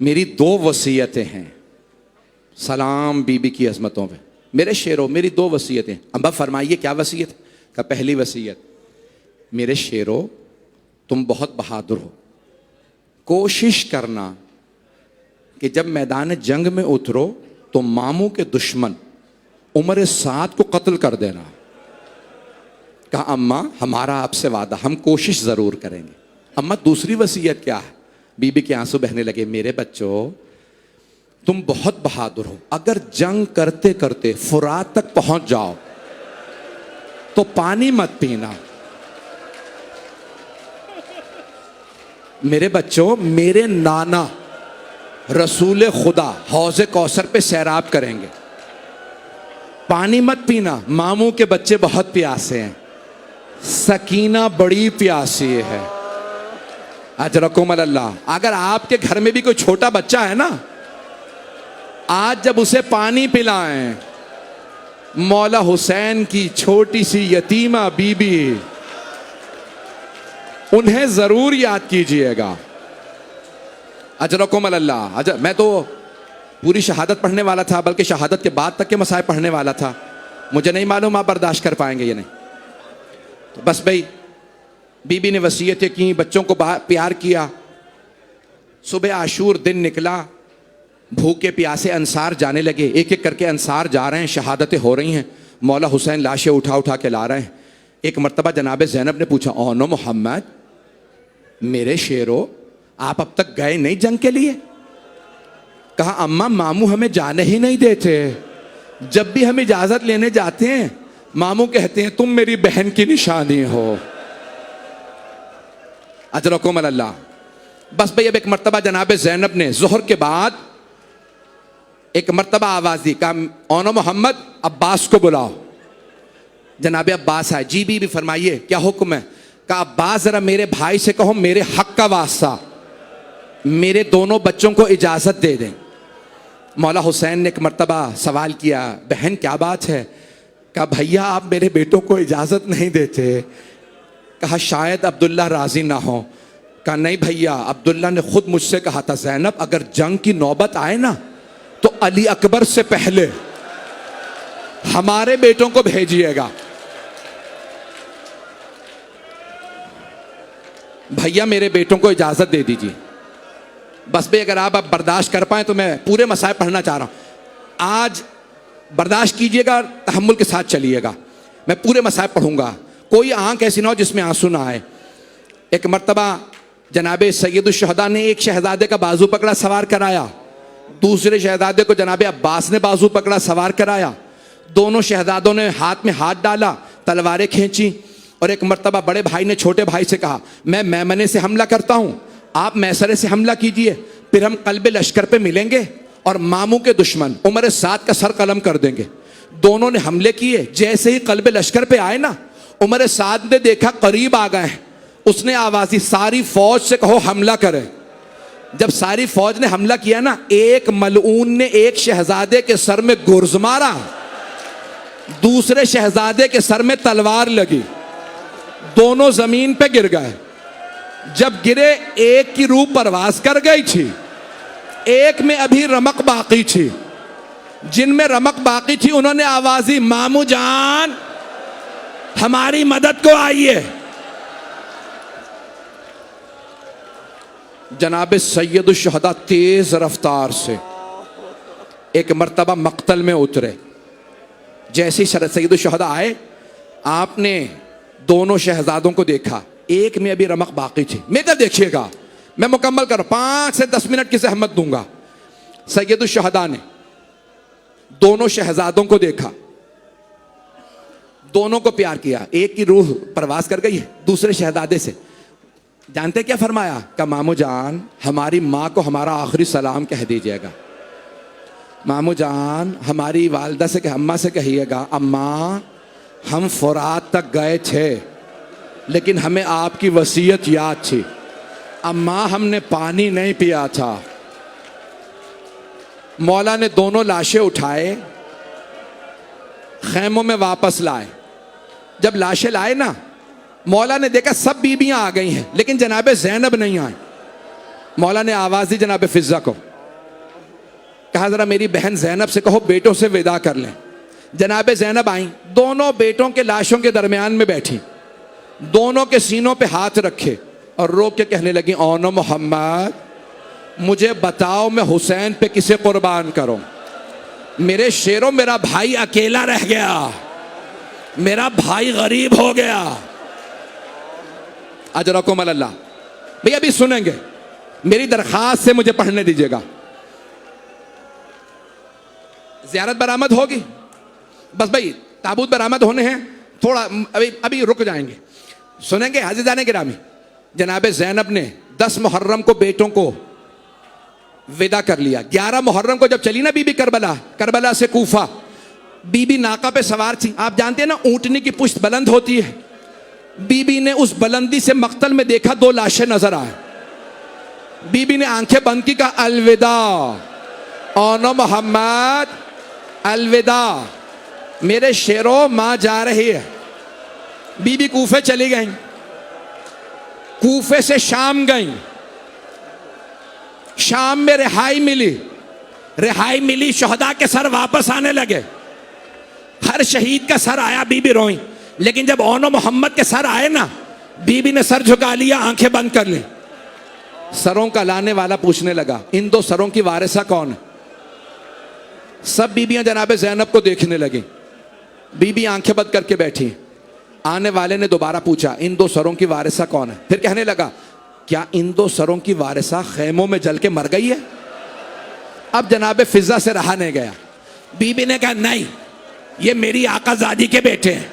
मेरी 2 वसीयतें हैं, सलाम बीबी की अजमतों पे। मेरे शेरों मेरी 2 वसीयतें। अम्बा फरमाइए क्या वसीयत? का पहली वसीयत, मेरे शेरों तुम बहुत बहादुर हो, कोशिश करना कि जब मैदान जंग में उतरो तो मामू के दुश्मन उमर साद को कत्ल कर देना। कहा अम्मा हमारा आपसे वादा, हम कोशिश जरूर करेंगे। अम्मा दूसरी वसीयत क्या है? बीबी के आंसू बहने लगे, मेरे बच्चों तुम बहुत बहादुर हो, अगर जंग करते करते फुरात तक पहुंच जाओ तो पानी मत पीना। मेरे बच्चों, मेरे नाना रसूल खुदा हौज़े कौसर पे सैराब करेंगे, पानी मत पीना, मामू के बच्चे बहुत प्यासे हैं, सकीना बड़ी प्यासी है, अजरकुम अल्लाह। अगर आपके घर में भी कोई छोटा बच्चा है ना, आज जब उसे पानी पिलाएं, मौला हुसैन की छोटी सी यतीमा बीबी, उन्हें जरूर याद कीजिएगा। अजरकुम अल्लाह। मैं तो पूरी शहादत पढ़ने वाला था, बल्कि शहादत के बाद तक के मसाए पढ़ने वाला था, मुझे नहीं मालूम आप बर्दाश्त कर पाएंगे या नहीं। तो बस भाई बीबी ने वसीयतें की, बच्चों को प्यार किया। सुबह आशूर दिन निकला, भूखे प्यासे अंसार जाने लगे, एक एक करके अंसार जा रहे हैं, शहादतें हो रही हैं, मौला हुसैन लाशें उठा उठा के ला रहे हैं। एक मर्तबा जनाब ज़ैनब ने पूछा, ओनो मोहम्मद, मेरे शेरों आप अब तक गए नहीं जंग के लिए? कहा अम्मा मामू हमें जाने ही नहीं देते, जब भी हम इजाजत लेने जाते हैं मामू कहते हैं तुम मेरी बहन की निशानी हो। अजरकुम अल्लाह। बस भाई अब एक मर्तबा जनाब ज़ैनब ने ज़ोहर के बाद एक मर्तबा आवाज दी, कहा ओनो मोहम्मद अब्बास को बुलाओ। जनाब अब्बास आए। जी बीबी फरमाइए क्या हुक्म है? कहा अब्बास जरा मेरे भाई से कहो मेरे हक का वास्ता मेरे दोनों बच्चों को इजाजत दे दें। मौला हुसैन ने एक मर्तबा सवाल किया, बहन क्या बात है? कहा भैया आप मेरे बेटों को इजाजत नहीं देते, कहा शायद अब्दुल्ला राजी ना हो। कहा नहीं भैया, अब्दुल्ला ने खुद मुझसे कहा था ज़ैनब अगर जंग की नौबत आए ना तो अली अकबर से पहले हमारे बेटों को भेजिएगा। भैया मेरे बेटों को इजाजत दे दीजिए, बस भाई अगर आप बर्दाश्त कर पाए तो मैं पूरे मसाइब पढ़ना चाह रहा हूं। आज बर्दाश्त कीजिएगा, तहम्मुल के साथ चलिएगा, मैं पूरे मसाइब पढ़ूंगा। कोई आंख ऐसी ना हो जिसमें आंसू ना आए। एक मर्तबा जनाबे सैयदुश्शहदा ने एक शहजादे का बाजू पकड़ा, सवार कराया। दूसरे शहजादे को जनाबे अब्बास ने बाजू पकड़ा, सवार कराया। दोनों शहजादों ने हाथ में हाथ डाला, तलवारें खींची, और एक मर्तबा बड़े भाई ने छोटे भाई से कहा मैं मैमने से हमला करता हूं, आप मैसरे से हमला कीजिए, फिर हम कल्बे लश्कर पे मिलेंगे और मामू के दुश्मन उमर साद का सर कलम कर देंगे। दोनों ने हमले किए। जैसे ही कल्बे लश्कर पे आए ना, उमर साद ने देखा करीब आ गए, उसने आवाज दी सारी फौज से कहो हमला करे। जब सारी फौज ने हमला किया ना, एक मलऊन ने एक शहजादे के सर में गुर्ज मारा, दूसरे शहजादे के सर में तलवार लगी, दोनों जमीन पे गिर गए। जब गिरे एक की रूह परवास कर गई थी, एक में अभी रमक बाकी थी। जिनमें रमक बाकी थी उन्होंने आवाज दी मामू जान हमारी मदद को आइए। जनाब सैयदुश्शहदा तेज रफ्तार से एक मर्तबा मक्तल में उतरे। जैसे ही सैयदुश्शहदा आए, आपने दोनों शहजादों को देखा, एक में अभी रमक बाकी थी। मेरा देखिएगा, मैं मुकम्मल कर 5 से 10 मिनट की सहमत दूंगा। सैयदुश्शहदा ने दोनों शहजादों को देखा, दोनों को प्यार किया। एक की रूह प्रवास कर गई है दूसरे शहजादे से। जानते क्या फरमाया? का मामू जान हमारी माँ को हमारा आखिरी सलाम कह दीजिएगा। मामू जान हमारी वालदा से अम्मा से कहिएगा अम्मा हम फुरात तक गए थे लेकिन हमें आपकी वसीयत याद थी। अम्मा हमने पानी नहीं पिया था। मौला ने दोनों लाशें उठाए, खैमों में वापस लाए। जब लाशें लाए ना, मौला ने देखा सब बीबियां आ गई हैं लेकिन जनाबे ज़ैनब नहीं आए। मौला ने आवाज दी जनाबे फिजा को, कहा जरा मेरी बहन ज़ैनब से कहो बेटों से विदा कर लें। जनाबे ज़ैनब आई, दोनों बेटों के लाशों के दरमियान में बैठी, दोनों के सीनों पे हाथ रखे और रोक के कहने लगी ओनो मोहम्मद मुझे बताओ मैं हुसैन पे किसे कुर्बान करूं। मेरे शेरों मेरा भाई अकेला रह गया, मेरा भाई गरीब हो गया। अजरकुम अल्लाह। भैया अभी सुनेंगे, मेरी दरखास्त से मुझे पढ़ने दीजिएगा। ज़ियारत बरामद होगी, बस भाई ताबूत बरामद होने हैं, थोड़ा अभी रुक जाएंगे। सुनेंगे अज़ीज़ान गिरामी, जनाब ज़ैनब ने 10 मुहर्रम को बेटों को विदा कर लिया। 11 मुहर्रम को जब चली ना बीबी करबला से कूफा, बीबी नाका पे सवार थी। आप जानते हैं ना ऊंटनी की पुश्त बुलंद होती है। बीबी ने उस बुलंदी से मक्तल में देखा 2 लाशें नजर आए। बीबी ने आंखें बंद की, कहा अलविदा ओनो मोहम्मद अलविदा, मेरे शेरों मां जा रही है। बीबी कूफे चली गई, कूफे से शाम गई, शाम में रिहाई मिली, शहदा के सर वापस आने लगे। हर शहीद का सर आया, बीबी रोई। लेकिन जब ओनो मोहम्मद के सर आए ना, बीबी ने सर झुका लिया, आंखें बंद कर ली। सरों का लाने वाला पूछने लगा इन 2 सरों की वारिसा कौन है? सब बीबियां जनाबे ज़ैनब को देखने लगी। बीबी आंखें बंद करके बैठी। आने वाले ने दोबारा पूछा इन 2 सरों की वारिसा कौन है? फिर कहने लगा क्या इन 2 सरों की वारिसा खैमों में जल के मर गई है? अब जनाबे फिजा से रहा नहीं गया। बीबी ने कहा नहीं, ये मेरी आकाजादी के बेटे हैं,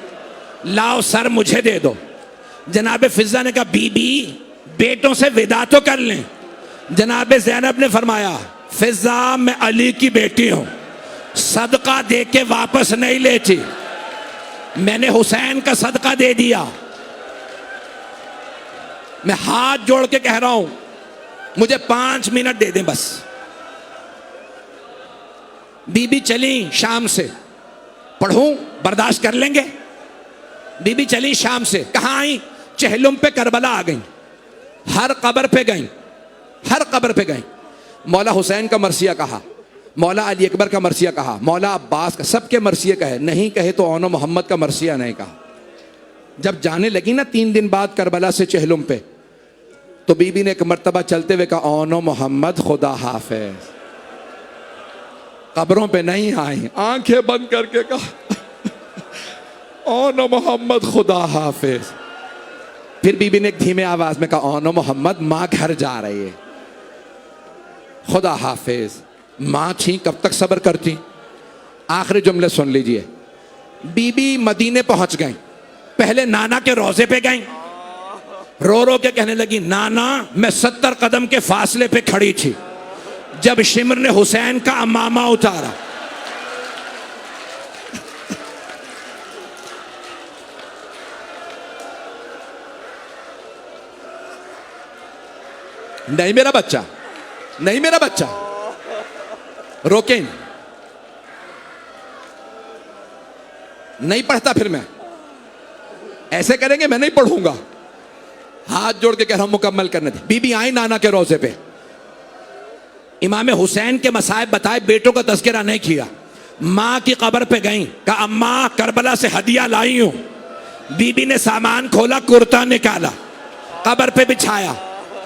लाओ सर मुझे दे दो। जनाबे फिजा ने कहा बीबी बेटों से विदा तो कर लें। जनाबे ज़ैनब ने फरमाया फिजा मैं अली की बेटी हूं, सदका दे के वापस नहीं लेती, मैंने हुसैन का सदका दे दिया। मैं हाथ जोड़ के कह रहा हूं मुझे 5 मिनट दे दें बस। बीबी चली शाम से, पढ़ूं बर्दाश्त कर लेंगे। बीबी चली शाम से, कहां आई? चहलुम पे करबला आ गई, हर कब्र पे गई, हर कब्र पे गई। मौला हुसैन का मरसिया कहा, मौला अली अकबर का मरसिया कहा, मौला अब्बास का, सबके मरसिया कहे, नहीं कहे तो औनो मोहम्मद का मरसिया नहीं कहा। जब जाने लगी ना 3 दिन बाद करबला से चहलुम पे, तो बीबी ने एक मर्तबा चलते हुए कहा, औनो मोहम्मद खुदा हाफिज। कब्रों पे नहीं आई, आंखें बंद करके कहा, औनो मोहम्मद खुदा हाफिज। फिर बीबी ने एक धीमे आवाज में कहा, औनो मोहम्मद माँ घर जा रही है, खुदा हाफिज। माँ थी, कब तक सब्र करती। आखिरी जुमले सुन लीजिए। बीबी मदीने पहुंच गई, पहले नाना के रोजे पे गई, रो रो के कहने लगी, नाना मैं 70 कदम के फासले पे खड़ी थी जब शिमर ने हुसैन का अमामा उतारा। नहीं मेरा बच्चा, नहीं मेरा बच्चा, रोके नहीं पढ़ता, फिर मैं ऐसे करेंगे, मैं नहीं पढ़ूंगा। हाथ जोड़ के कह रहा हूं मुकम्मल करने दे। बीबी आई नाना के रोजे पे, इमाम हुसैन के मसाइब बताए, बेटों का तज़किरा नहीं किया। माँ की कब्र पे गई, कहा अम्मा करबला से हदिया लाई हूं। बीबी ने सामान खोला, कुर्ता निकाला, कब्र पे बिछाया,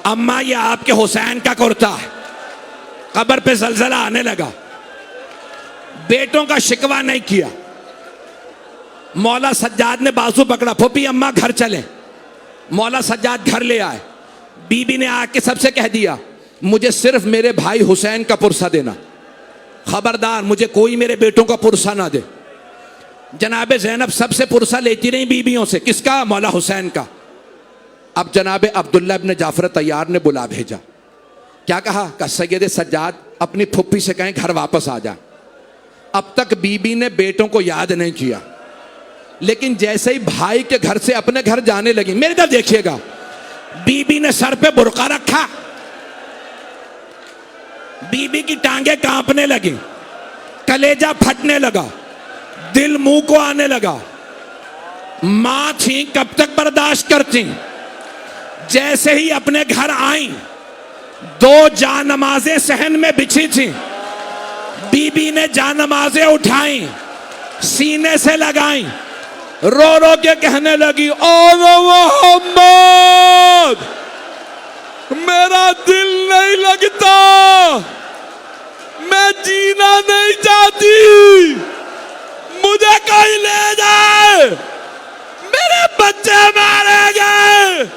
अम्मा ये आपके हुसैन का कुर्ता है। कब्र पे जलजला आने लगा, बेटों का शिकवा नहीं किया। मौला सज्जाद ने बाजू पकड़ा, फूफी अम्मा घर चले। मौला सज्जाद घर ले आए। बीबी ने आके सबसे कह दिया, मुझे सिर्फ मेरे भाई हुसैन का पुरसा देना, खबरदार मुझे कोई मेरे बेटों का पुरसा ना दे। जनाबे ज़ैनब सबसे पुरसा लेती रही बीबियों से, किसका? मौला हुसैन का। अब जनाबे अब्दुल्ला इब्न जाफर तैयार ने बुला भेजा। क्या कहा? सैयद सज्जाद अपनी फुप्पी से कहें घर वापस आ जा। अब तक बीबी ने बेटों को याद नहीं किया, लेकिन जैसे ही भाई के घर से अपने घर जाने लगी, मेरी तरफ देखिएगा, बीबी ने सर पे बुर्का रखा, बीबी की टांगे कांपने लगी, कलेजा फटने लगा, दिल मुंह को आने लगा। मां थी, कब तक बर्दाश्त करती। जैसे ही अपने घर आई, 2 जानमाजें सहन में बिछी थी, बीबी ने जानमाजें उठाई, सीने से लगाई, रो रो के कहने लगी, ओ मोहम्मद मेरा दिल नहीं लगता, मैं जीना नहीं चाहती, मुझे कोई ले जाए, मेरे बच्चे मारे गए।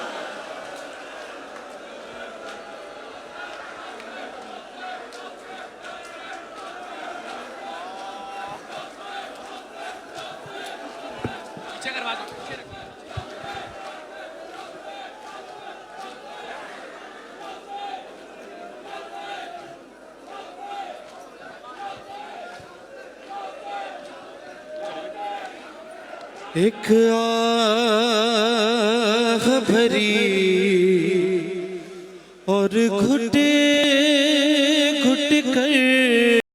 एक आह भरी और घुटे